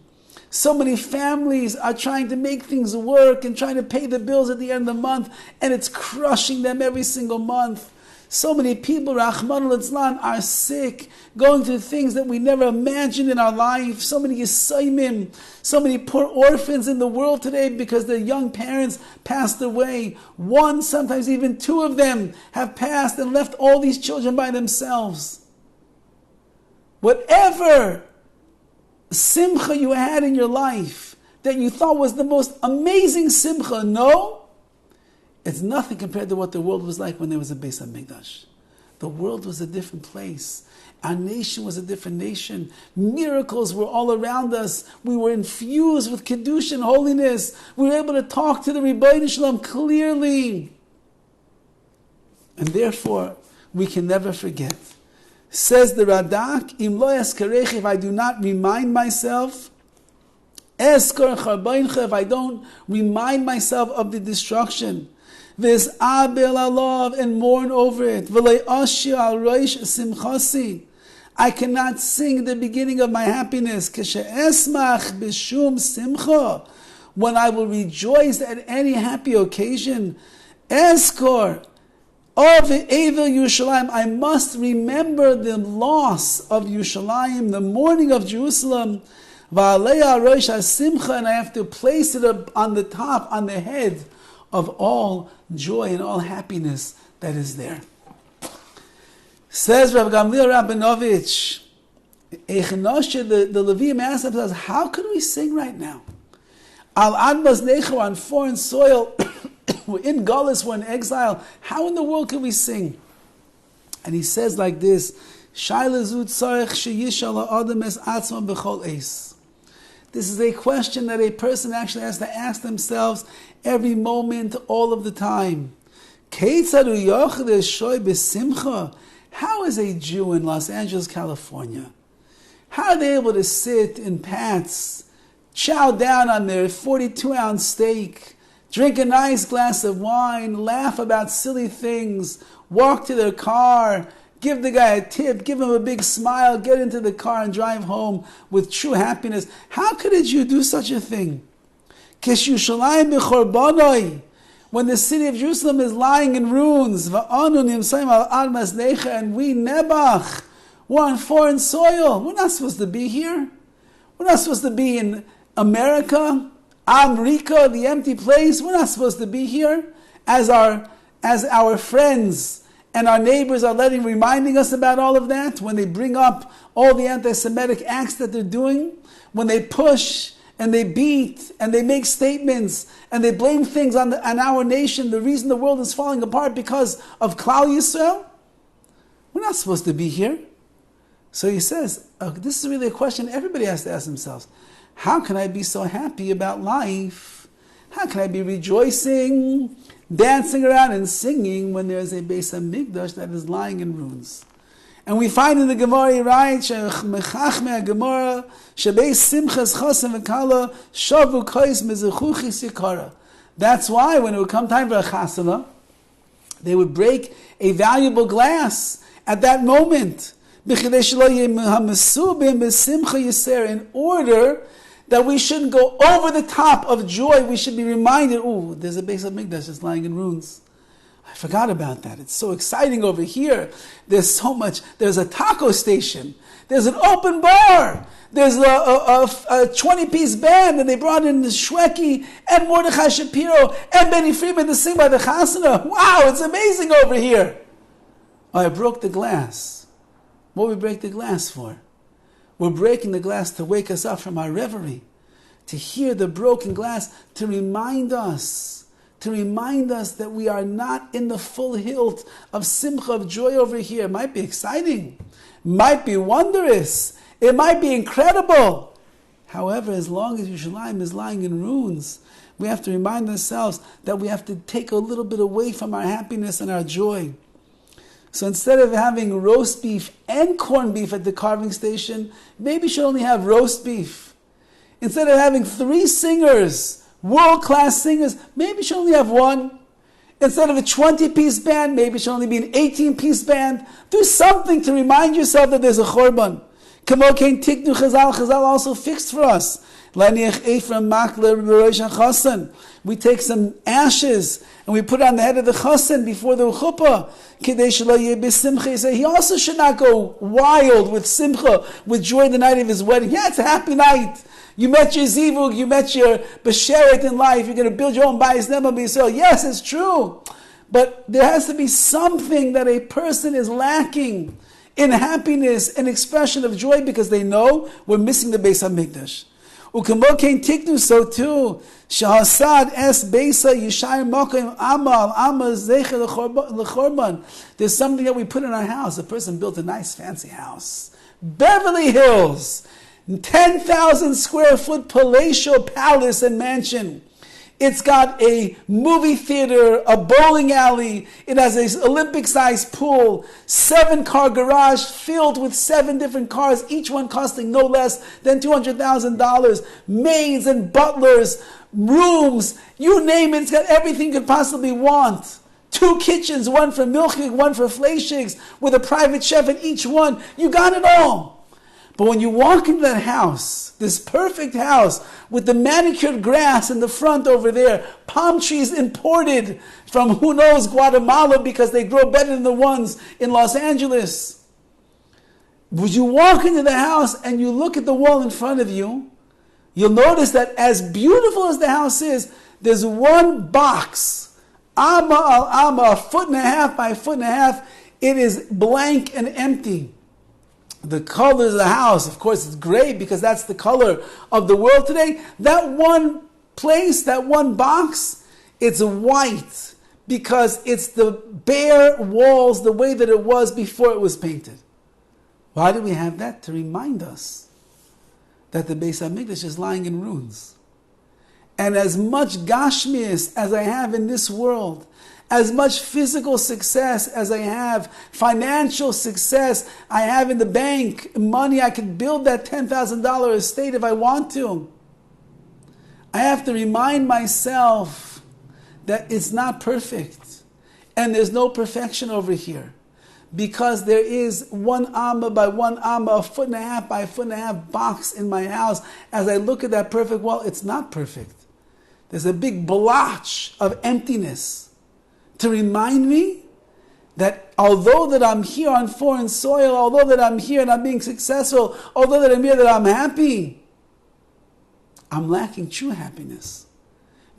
So many families are trying to make things work and trying to pay the bills at the end of the month, and it's crushing them every single month. So many people, Rahman al-Islam, are sick, going through things that we never imagined in our life. So many Yisayimim, so many poor orphans in the world today because their young parents passed away. One, sometimes even two of them have passed and left all these children by themselves. Whatever simcha you had in your life that you thought was the most amazing simcha, no, it's nothing compared to what the world was like when there was a Beis HaMikdash. The world was a different place. Our nation was a different nation. Miracles were all around us. We were infused with Kiddush and holiness. We were able to talk to the Rabbi Shalom clearly. And therefore, we can never forget. Says the Radak, Im lo eskarech, if I do not remind myself, eskar charbeincha, if I don't remind myself of the destruction, vis abel alav, and mourn over it, v'lei ashir al roish simchasi, I cannot sing the beginning of my happiness, keshe esmach b'shum simcha, when I will rejoice at any happy occasion, eskar, of Evil Yerushalayim, I must remember the loss of Yerushalayim, the mourning of Jerusalem, Va'aleya Rosh HaSimcha, and I have to place it up on the top, on the head of all joy and all happiness that is there. Says Rabbi Gamliel Rabinovich, the Levium asked themselves, how can we sing right now? Al Admas Necho, on foreign soil, we're in Gullus, we're in exile. How in the world can we sing? And he says like this, this is a question that a person actually has to ask themselves every moment, all of the time. How is a Jew in Los Angeles, California, how are they able to sit in Pat's, chow down on their 42-ounce steak, drink a nice glass of wine, laugh about silly things, walk to their car, give the guy a tip, give him a big smile, get into the car and drive home with true happiness? How could a Jew do such a thing? When the city of Jerusalem is lying in ruins, and we, Nebach, we're on foreign soil. We're not supposed to be here. We're not supposed to be in America, America, the empty place. We're not supposed to be here. As our friends and our neighbors are reminding us about all of that, when they bring up all the anti-Semitic acts that they're doing, when they push and they beat and they make statements and they blame things on our nation, the reason the world is falling apart because of Klal Yisrael, we're not supposed to be here. So he says, this is really a question everybody has to ask themselves. How can I be so happy about life? How can I be rejoicing, dancing around and singing when there's a Beis HaMikdash that is lying in ruins? And we find in the Gemara, he writes, Gemara, that's why when it would come time for a chasana, they would break a valuable glass at that moment, in order that we shouldn't go over the top of joy. We should be reminded, oh, there's a Beis HaMikdash that's lying in ruins. I forgot about that. It's so exciting over here. There's so much. There's a taco station. There's an open bar. There's a 20-piece band, and they brought in the Shweki and Mordechai Shapiro and Benny Friedman to sing by the Chasana. Wow, it's amazing over here. Oh, I broke the glass. What do we break the glass for? We're breaking the glass to wake us up from our reverie, to hear the broken glass, to remind us that we are not in the full hilt of simcha, of joy over here. It might be exciting, might be wondrous, it might be incredible. However, as long as Yerushalayim is lying in ruins, we have to remind ourselves that we have to take a little bit away from our happiness and our joy. So instead of having roast beef and corned beef at the carving station, maybe you should only have roast beef. Instead of having 3 singers, world-class singers, maybe you should only have 1. Instead of a 20-piece band, maybe it should only be an 18-piece band. Do something to remind yourself that there's a chorban. Chazal also fixed for us. We take some ashes and we put it on the head of the chassan before the chuppah. He also should not go wild with simcha, with joy the night of his wedding. Yeah, it's a happy night. You met your zivug, you met your besheret in life. You're going to build your own bayis nema b'Yisrael. Yes, it's true. But there has to be something that a person is lacking in happiness and expression of joy, because they know we're missing the Beis HaMikdash. So too, Shahasad es Beisa Yishayim Makor Amal Zecher L'Chorban. There's something that we put in our house. A person built a nice fancy house, Beverly Hills, 10,000 square foot palatial palace and mansion. It's got a movie theater, a bowling alley. It has an Olympic-sized pool, 7-car garage filled with 7 different cars, each one costing no less than $200,000. Maids and butlers, rooms, you name it. It's got everything you could possibly want. 2 kitchens, one for milchig, one for fleischigs, with a private chef in each one. You got it all. But when you walk into that house, this perfect house with the manicured grass in the front over there, palm trees imported from who knows Guatemala because they grow better than the ones in Los Angeles. Would you walk into the house and you look at the wall in front of you, you'll notice that as beautiful as the house is, there's one box, amma al amma, 1.5 by 1.5. It is blank and empty. The colors of the house, of course, it's gray because that's the color of the world today. That one place, that one box, it's white because it's the bare walls the way that it was before it was painted. Why do we have that? To remind us that the Beis HaMikdash is lying in ruins. And as much gashmias as I have in this world, as much physical success as I have, financial success I have in the bank, money, I could build that $10,000 estate if I want to. I have to remind myself that it's not perfect. And there's no perfection over here. Because there is 1 amma by 1 amma, 1.5 by 1.5 box in my house. As I look at that perfect wall, it's not perfect. There's a big blotch of emptiness to remind me that although that I'm here on foreign soil, although that I'm here and I'm being successful, although that I'm here that I'm happy, I'm lacking true happiness.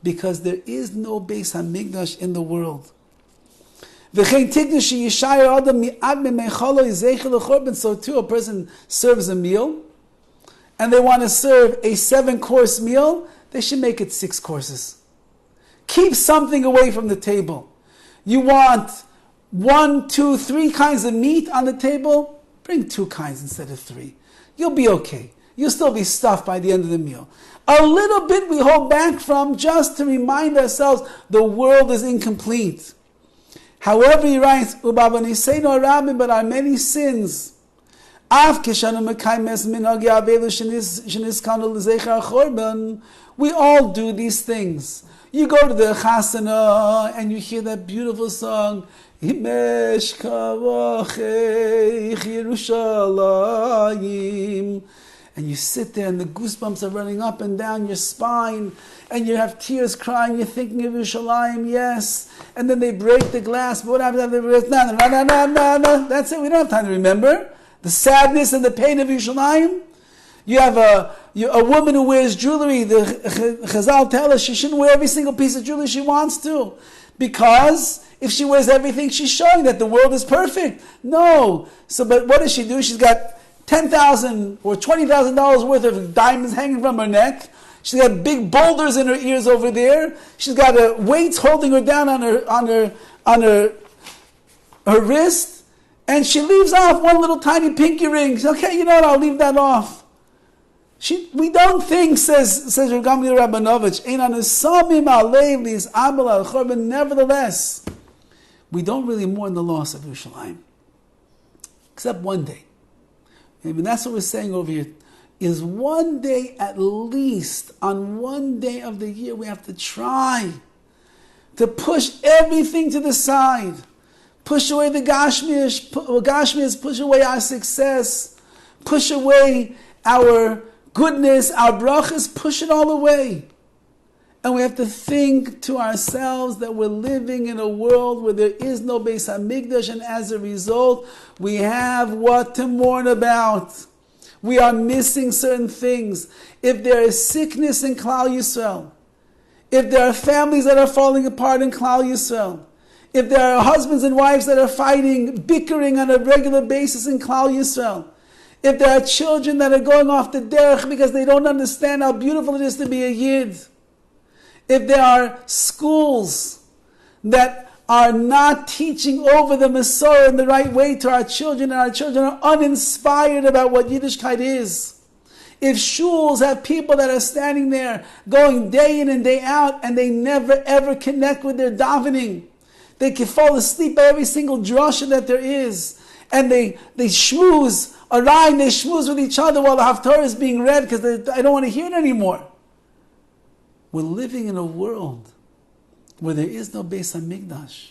Because there is no Beis HaMikdash in the world. So too, a person serves a meal, and they want to serve a 7-course meal, they should make it 6 courses. Keep something away from the table. You want 1, 2, 3 kinds of meat on the table? Bring 2 kinds instead of 3. You'll be okay. You'll still be stuffed by the end of the meal. A little bit we hold back from just to remind ourselves the world is incomplete. However, he writes, but our many sins, we all do these things. You go to the chasana and you hear that beautiful song, Himesh Kavachech Yerushalayim, and you sit there and the goosebumps are running up and down your spine, and you have tears crying, you're thinking of Yerushalayim, yes, and then they break the glass, but what happens after they break? No, that's it, we don't have time to remember the sadness and the pain of Yerushalayim. You have a woman who wears jewelry. The Chazal tell us she shouldn't wear every single piece of jewelry she wants to, because If she wears everything, she's showing that the world is perfect. No. So, but what does she do? She's got $10,000 or $20,000 worth of diamonds hanging from her neck. She's got big boulders in her ears over there. She's got weights holding her down on her wrist, and she leaves off one little tiny pinky ring. She says, okay, you know what? I'll leave that off. We don't think, says Rabbi Rabinovich, nevertheless, we don't really mourn the loss of Yerushalayim, except one day. Maybe that's what we're saying over here. Is one day at least, on one day of the year, we have to try to push everything to the side. Push away the Gashmias, push away our success, push away our goodness, our brachas, push it all away. And we have to think to ourselves that we're living in a world where there is no Beis HaMikdash, and as a result, we have what to mourn about. We are missing certain things. If there is sickness in Klal Yisrael, if there are families that are falling apart in Klal Yisrael, if there are husbands and wives that are fighting, bickering on a regular basis in Klal Yisrael, if there are children that are going off the derech because they don't understand how beautiful it is to be a Yid, if there are schools that are not teaching over the Masorah in the right way to our children, and our children are uninspired about what Yiddishkeit is. If shuls have people that are standing there going day in and day out and they never ever connect with their davening, they can fall asleep by every single drasha that there is, and they shmooze around, they shmooze with each other while the Haftarah is being read because I don't want to hear it anymore. We're living in a world where there is no Beis HaMikdash.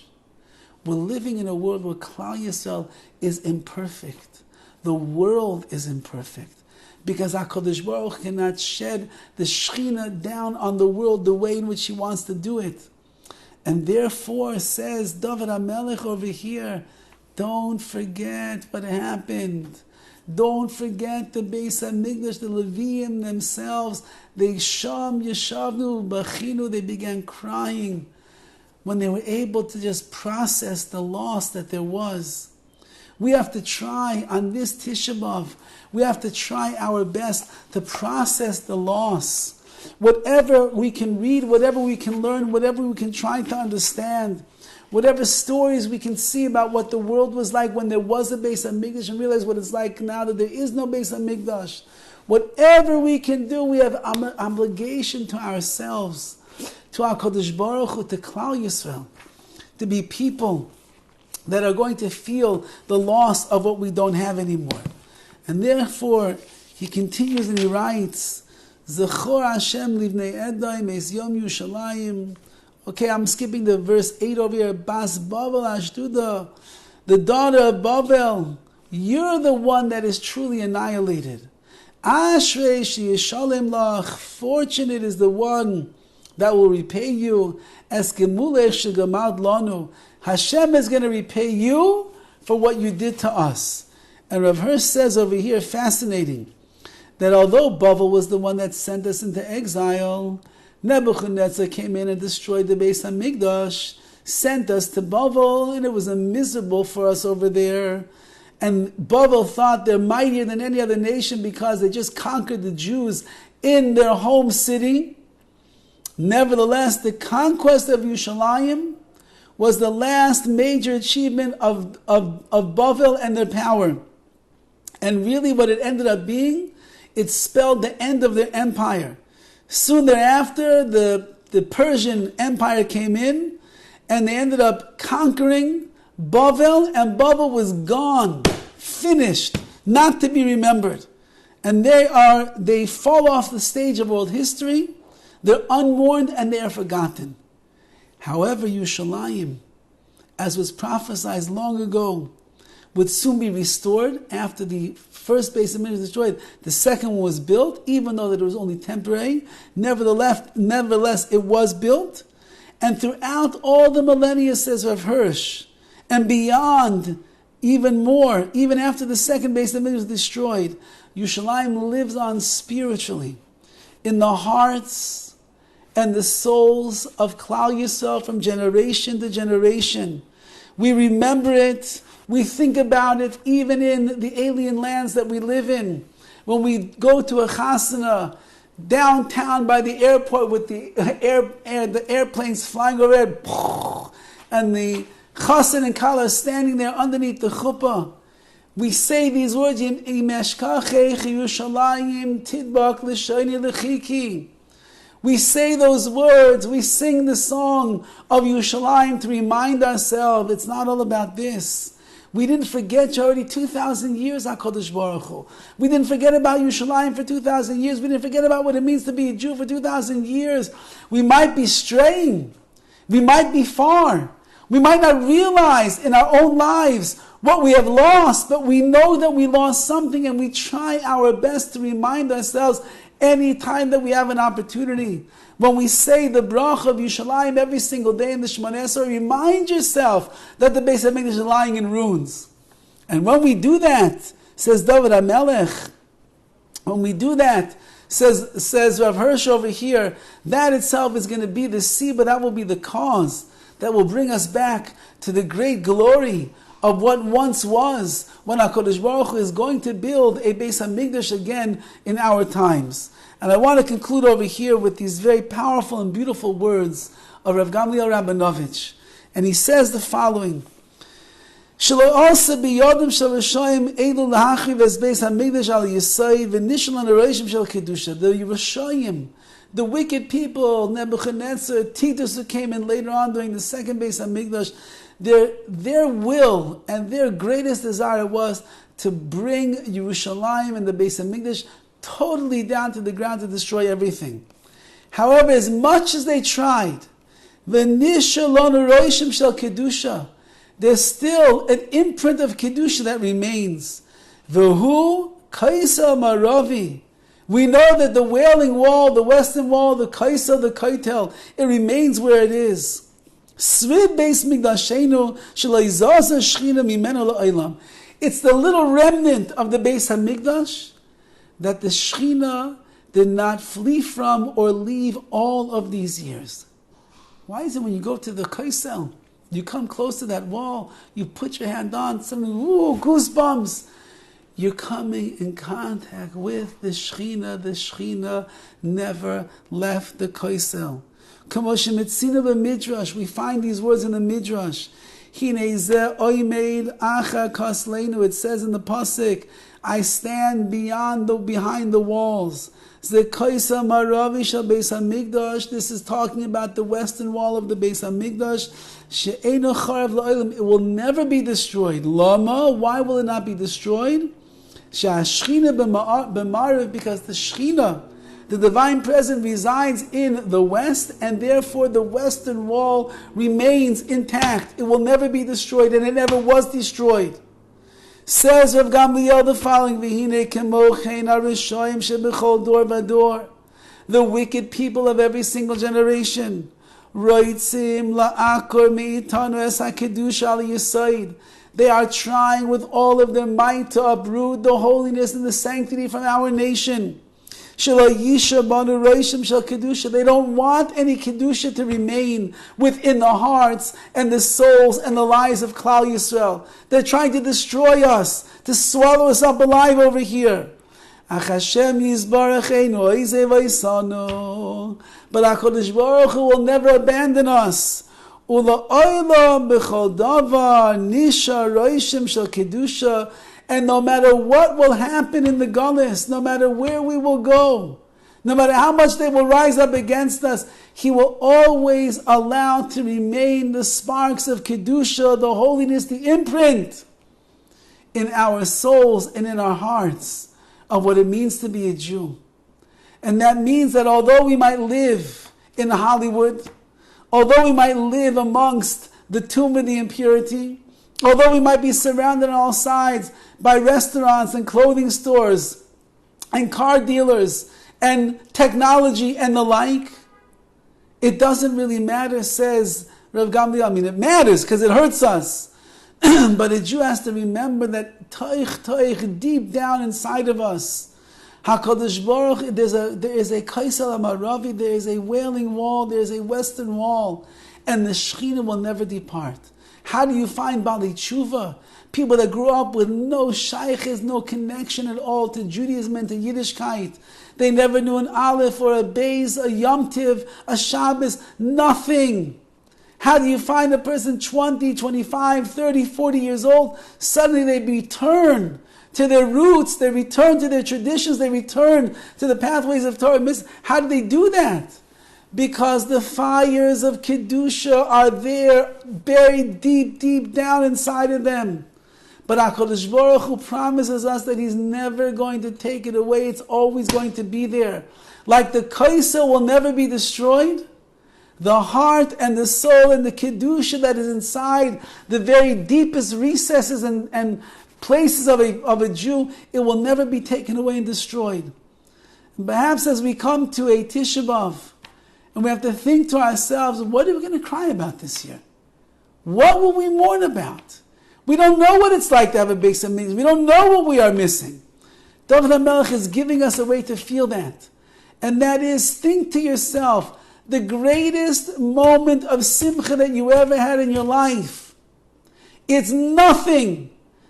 We're living in a world where Klal Yisrael is imperfect. The world is imperfect. Because HaKadosh Baruch Hu cannot shed the Shechina down on the world the way in which He wants to do it. And therefore, says Dovid HaMelech over here, don't forget what happened. Don't forget the Beis HaMikdash, the Leviim themselves. They sham yeshavnu bachinu. They began crying when they were able to just process the loss that there was. We have to try on this Tisha B'Av. We have to try our best to process the loss. Whatever we can read, whatever we can learn, whatever we can try to understand, whatever stories we can see about what the world was like when there was a Beis HaMikdash, and realize what it's like now that there is no Beis HaMikdash. Whatever we can do, we have an obligation to ourselves, to our HaKadosh Baruch Hu, to Klal Yisrael, to be people that are going to feel the loss of what we don't have anymore. And therefore, he continues and he writes, Zechor Hashem livnei Edom es yom Yerushalayim. Okay, I'm skipping the verse 8 over here. Bas Bavel Ashduda, the daughter of Bavel, you're the one that is truly annihilated. Ashrei sheyishalem lach, fortunate is the one that will repay you. Es gemulech shegamad lanu, Hashem is going to repay you for what you did to us. And Rav Hirsch says over here, fascinating, that although Bavel was the one that sent us into exile, Nebuchadnezzar came in and destroyed the Beis HaMikdash, sent us to Bavel, and it was miserable for us over there. And Bavel thought they're mightier than any other nation because they just conquered the Jews in their home city. Nevertheless, the conquest of Yerushalayim was the last major achievement of Bavel and their power. And really what it ended up being, it spelled the end of their empire. Soon thereafter, the Persian Empire came in, and they ended up conquering Bavel, and Bavel was gone, finished, not to be remembered. And they fall off the stage of world history, they're unmourned, and they are forgotten. However, Yerushalayim, as was prophesied long ago, would soon be restored after the first Beis HaMikdash was destroyed. The second one was built, even though that it was only temporary. Nevertheless, it was built. And throughout all the millennia, says Rav Hirsch, and beyond, even more, even after the second Beis HaMikdash was destroyed, Yerushalayim lives on spiritually, in the hearts and the souls of Klal Yisrael from generation to generation. We remember it, we think about it, even in the alien lands that we live in. When we go to a chasana downtown by the airport with the airplanes flying overhead, and the chassan and kala standing there underneath the chuppah, we say these words, we say those words, we sing the song of Yerushalayim to remind ourselves it's not all about this. We didn't forget already 2,000 years, HaKadosh Baruch Hu. We didn't forget about Yerushalayim for 2,000 years. We didn't forget about what it means to be a Jew for 2,000 years. We might be straying. We might be far. We might not realize in our own lives what we have lost, but we know that we lost something, and we try our best to remind ourselves any time that we have an opportunity. When we say the bracha of Yerushalayim every single day in the Shemoneh Esrei, remind yourself that the Beis HaMikdash is lying in ruins. And when we do that, says Dovid HaMelech, when we do that, says Rav Hirsch over here, that itself is going to be the but that will be the cause that will bring us back to the great glory of what once was, when HaKadosh Baruch Hu is going to build a Beis HaMikdash again in our times. And I want to conclude over here with these very powerful and beautiful words of Rav Gamliel Rabinovich. And he says the following: the Yerushalayim, the wicked people, Nebuchadnezzar, Titus, who came in later on during the second Beis HaMikdash, their will and their greatest desire was to bring Yerushalayim and the Beis HaMikdash totally down to the ground, to destroy everything. However, as much as they tried, there's still an imprint of Kedusha that remains. V'hu kaisa maravi. We know that the Wailing Wall, the Western Wall, the Kaisa, the Kaitel, it remains where it is. Svid Beis Mikdashenu shelo shchina mimenu la'olam. It's the little remnant of the Beis HaMikdash that the Shechina did not flee from or leave all of these years. Why is it when you go to the Kaisel, you come close to that wall, you put your hand on, suddenly, goosebumps. You're coming in contact with the Shechina never left the Kaisel. We find these words in the Midrash. It says in the Pasuk, I stand behind the walls. This is talking about the western wall of the Beis HaMikdash. It will never be destroyed. Lama, why will it not be destroyed? Because the Shechina, the divine presence, resides in the west, and therefore the western wall remains intact. It will never be destroyed, and it never was destroyed. Says Rav Gamliel the following: the wicked people of every single generation, they are trying with all of their might to uproot the holiness and the sanctity from our nation. They don't want any Kedusha to remain within the hearts and the souls and the lives of Klal Yisrael. They're trying to destroy us, to swallow us up alive over here. But HaKadosh Baruch Hu will never abandon us. And no matter what will happen in the Galus, no matter where we will go, no matter how much they will rise up against us, He will always allow to remain the sparks of Kedusha, the holiness, the imprint in our souls and in our hearts of what it means to be a Jew. And that means that although we might live in Hollywood, although we might live amongst the tomb of the impurity, although we might be surrounded on all sides by restaurants and clothing stores and car dealers and technology and the like, it doesn't really matter, says Rav Gamliel. I mean, it matters because it hurts us. But a Jew has to remember that deep down inside of us, HaKadosh Baruch, there is a Kaisel Amaravi, there is a wailing wall, there is a western wall, and the Shekhinah will never depart. How do you find Bali Tshuva? People that grew up with no shaykhis, no connection at all to Judaism and to Yiddishkeit. They never knew an Aleph or a Beis, a Yom Tiv, a Shabbos, nothing. How do you find a person 20, 25, 30, 40 years old? Suddenly they return to their roots, they return to their traditions, they return to the pathways of Torah. How do they do that? Because the fires of Kedusha are there, buried deep, deep down inside of them. But HaKadosh Baruch Hu promises us that He's never going to take it away. It's always going to be there. Like the Kaisa will never be destroyed, the heart and the soul and the Kedusha that is inside the very deepest recesses and places of a Jew, it will never be taken away and destroyed. And perhaps as we come to a Tisha B'Av, and we have to think to ourselves, what are we going to cry about this year? What will we mourn about? We don't know what it's like to have a Beis HaMikdash. We don't know what we are missing. Dovid HaMelech is giving us a way to feel that. And that is, think to yourself, the greatest moment of simcha that you ever had in your life. It's nothing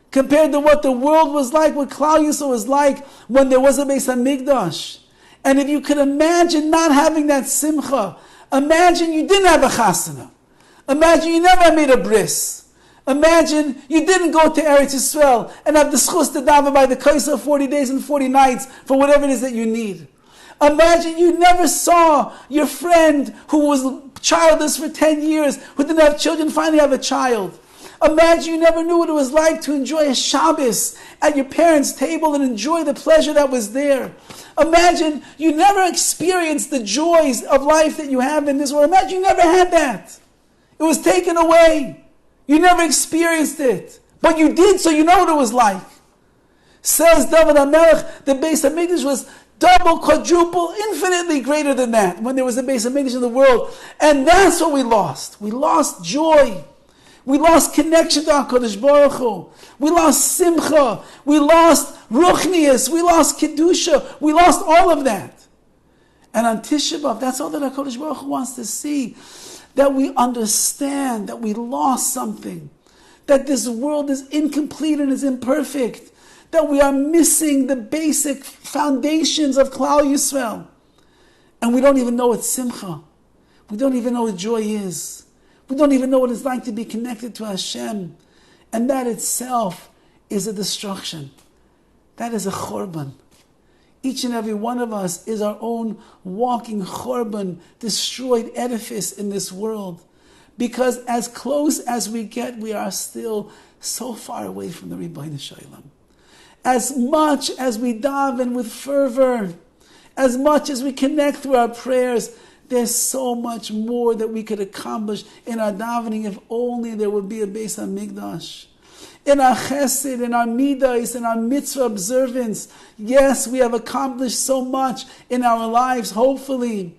compared to what the world was like, what Klal Yisrael was like when there was a Beis HaMikdash. And if you could imagine not having that simcha, imagine you didn't have a chasana. Imagine you never made a bris. Imagine you didn't go to Eretz Yisrael and have the schus to daven by the kaisa 40 days and 40 nights for whatever it is that you need. Imagine you never saw your friend who was childless for 10 years, who didn't have children, finally have a child. Imagine you never knew what it was like to enjoy a Shabbos at your parents' table and enjoy the pleasure that was there. Imagine you never experienced the joys of life that you have in this world. Imagine you never had that. It was taken away. You never experienced it. But you did, so you know what it was like. Says Dovid HaMelech, the Beis HaMikdash was double, quadruple, infinitely greater than that when there was a Beis HaMikdash in the world. And that's what we lost. We lost joy. We lost connection to HaKadosh Baruch Hu. We lost simcha. We lost ruchnius. We lost kedusha. We lost all of that. And on Tisha B'Av, that's all that HaKadosh Baruch Hu wants to see. That we understand that we lost something. That this world is incomplete and is imperfect. That we are missing the basic foundations of Klal Yisrael. And we don't even know what simcha. We don't even know what joy is. We don't even know what it's like to be connected to Hashem. And that itself is a destruction. That is a chorban. Each and every one of us is our own walking chorban, destroyed edifice in this world. Because as close as we get, we are still so far away from the Ribbono Shel Olam. As much as we daven with fervor, as much as we connect through our prayers, there's so much more that we could accomplish in our davening if only there would be a Beis HaMikdash. In our chesed, in our midas, in our mitzvah observance, yes, we have accomplished so much in our lives, hopefully.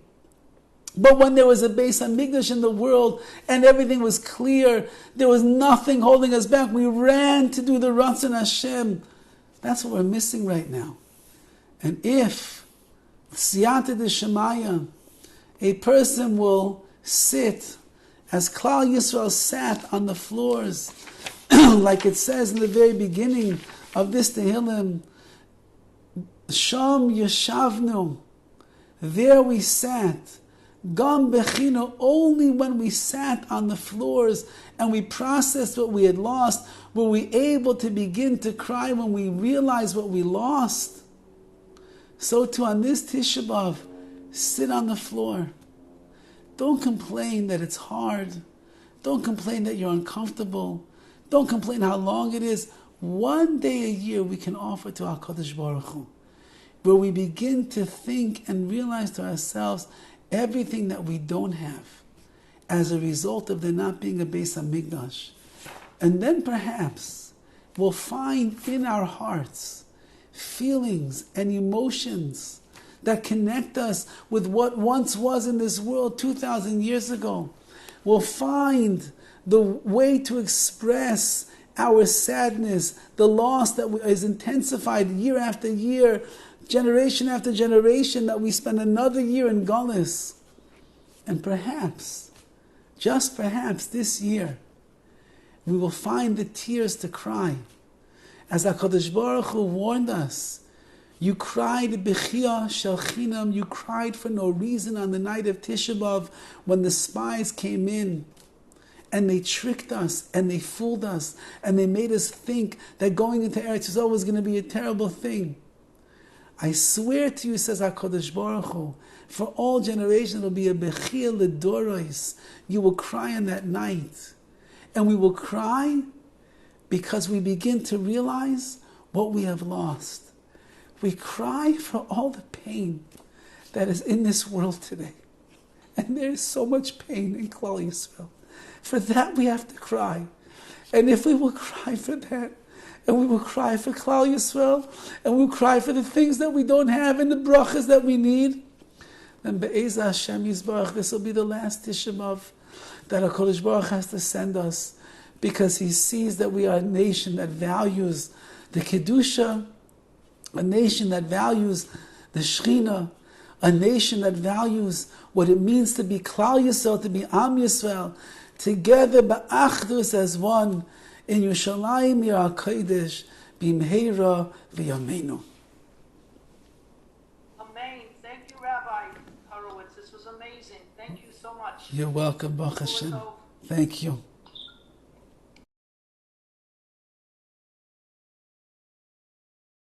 But when there was a Beis HaMikdash in the world and everything was clear, there was nothing holding us back. We ran to do the Ratzon Hashem. That's what we're missing right now. And if Siyata D'Shemaya, a person will sit as Klal Yisrael sat on the floors, like it says in the very beginning of this Tehillim, Sham Yeshavnu, there we sat, Gam Bechino, only when we sat on the floors and we processed what we had lost, were we able to begin to cry when we realized what we lost. So too on this Tisha B'Av, sit on the floor. Don't complain that it's hard. Don't complain that you're uncomfortable. Don't complain how long it is. One day a year we can offer to HaKadosh Baruch Hu, where we begin to think and realize to ourselves everything that we don't have as a result of there not being a Beis HaMikdash. And then perhaps we'll find in our hearts feelings and emotions that connect us with what once was in this world 2,000 years ago. We'll find the way to express our sadness, the loss that is intensified year after year generation after generation, that we spend another year in Galus. And perhaps, just perhaps this year, we will find the tears to cry. As HaKadosh Baruch Hu warned us, you cried b'chia shel chinam, you cried for no reason on the night of Tisha B'Av when the spies came in and they tricked us and they fooled us and they made us think that going into Eretz Yisrael was going to be a terrible thing. I swear to you, says HaKadosh Baruch Hu, for all generations it will be a bechia ledoros. You will cry on that night. And we will cry because we begin to realize what we have lost. We cry for all the pain that is in this world today. And there is so much pain in Klal Yisrael. For that we have to cry. And if we will cry for that, and we will cry for Klal Yisrael, and we will cry for the things that we don't have and the brachas that we need, then Be'ez Hashem Yisbarach, this will be the last Tisha B'Av that HaKadosh Baruch has to send us, because He sees that we are a nation that values the Kedusha, a nation that values the Shechina, a nation that values what it means to be Klal Yisrael, to be Am Yisrael, together ba'achdus as one, in Yerushalayim Yir HaKodesh, b'mheira v'yameinu. Amen. Thank you, Rabbi Horowitz. This was amazing. Thank you so much. You're welcome, Baruch Hashem. Thank you.